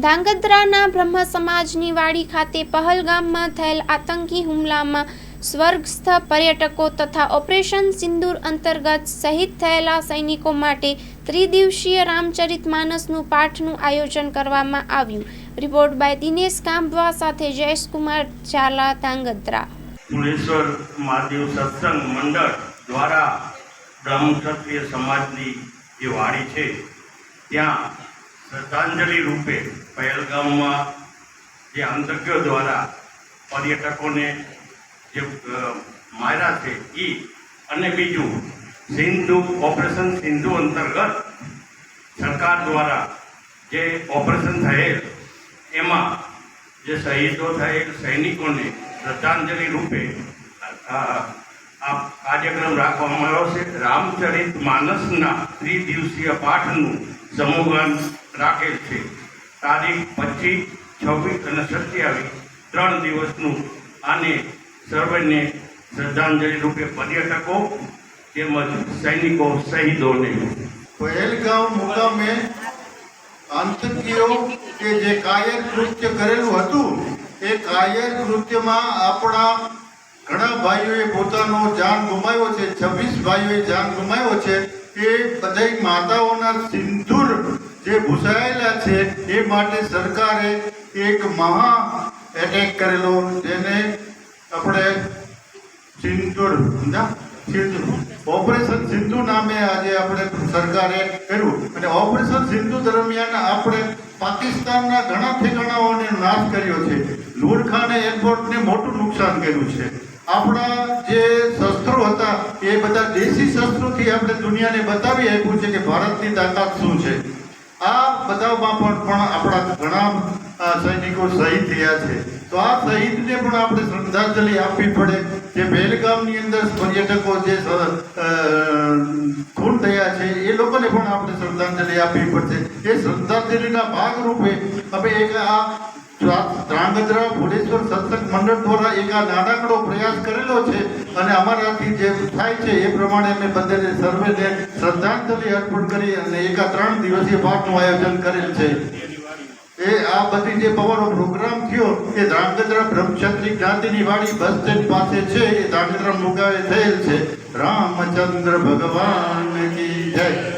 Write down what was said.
ધાંગધ્રાના બ્રહ્મ સમાજની વાડી ખાતે પહલગામમાં થયેલ આતંકી હુમલામાં સ્વર્ગસ્થ પર્યટકો તથા ઓપરેશન સિંદૂર અંતર્ગત શહીદ થયેલા સૈનિકો માટે ત્રિદિવસીય રામચરિતમાનસનું પાઠનું આયોજન કરવામાં આવ્યું। રિપોર્ટ બાય દિનેશ કાંબવા સાથે જયેશકુમાર ઝાલા, ધાંગધ્રા। ફુલેશ્વર મહાદેવ સત્સંગ મંડળ દ્વારા બ્રહ્મ ક્ષત્રિય સમાજની જે વાડી છે ત્યાં શ્રદ્ધાંજલિ રૂપે પહેલગામમાં જે આતંકીઓ દ્વારા પર્યટકોને જે માર્યા છે એ અને બીજું ઓપરેશન સિંધુ અંતર્ગત સરકાર દ્વારા જે ઓપરેશન થયેલ એમાં જે શહીદો થયેલ સૈનિકોને શ્રદ્ધાંજલિ રૂપે આ કાર્યક્રમ રાખવામાં આવ્યો છે। રામચરિત માનસના ત્રિદિવસીય પાઠનું સમૂહગાન રાખેલ છે। તારીખ 25, 26 અને 27 3 દિવસનું આને સર્વેને શ્રદ્ધાંજલિ રૂપે પર્યટકો તેમજ સૈનિકો શહીદોને પહેલગામ મુકામે આતંકીઓ કે જે કાયર કૃત્ય કરેલું હતું એ કાયર કૃત્યમાં આપણા ઘણા ભાઈઓએ પોતાનો જાન ગુમાવ્યો છે। 26 ભાઈઓએ જાન ગુમાવ્યો છે। એ બધા માતાઓના સિંદૂર જે ભૂસાયેલા છે એ માટે સરકારે એક મહા એટેક કરેલો, જેને આપણે ઓપરેશન સિંધુ નામે આજે આપણે સરકારે કર્યું। અને ઓપરેશન સિંધુ દરમિયાન આપણે પાકિસ્તાનના ઘણા ઠેકાણાઓને નાશ કર્યો છે। નૂરખાને એરપોર્ટને મોટું નુકસાન કર્યું છે। આપણા જે શસ્ત્રો હતા એ બધા દેશી શસ્ત્રોથી આપણે દુનિયાને બતાવી આપ્યું છે કે ભારતની તાકાત શું છે। આ બધામાં પણ આપણા ઘણા સૈનિકો શહીદ થયા છે। તો આ શહીદને પણ આપણે શ્રદ્ધાંજલિ આપવી પડે। જે પહેલગામની અંદર પર્યટકો જે ખૂન થયા છે એ લોકોને પણ આપણે શ્રદ્ધાંજલિ આપવી પડશે। એ શ્રદ્ધાંજલિના ભાગરૂપે હવે એક આ ધાંગધ્રા ફુલેશ્વર સત્સંગ મંડળ દ્વારા એક આ નાનકડો પ્રયાસ કરેલો છે અને અમારાથી જે થાય છે એ પ્રમાણે અમે બધે સર્વેને શ્રદ્ધાંજલિ અર્પણ કરી અને એક આ 3 દિવસીય પાઠનું આયોજન કરેલ છે। એ આ બધી જે પવાનો પ્રોગ્રામ થયો એ ધાંગધ્રા બ્રહ્મક્ષત્રિય જ્ઞાતિની વાડી બસ સ્ટેન્ડ પાસે છે। એ ધાંગધ્રા મુકામે થયેલ છે। રામચંદ્ર ભગવાન કી જય।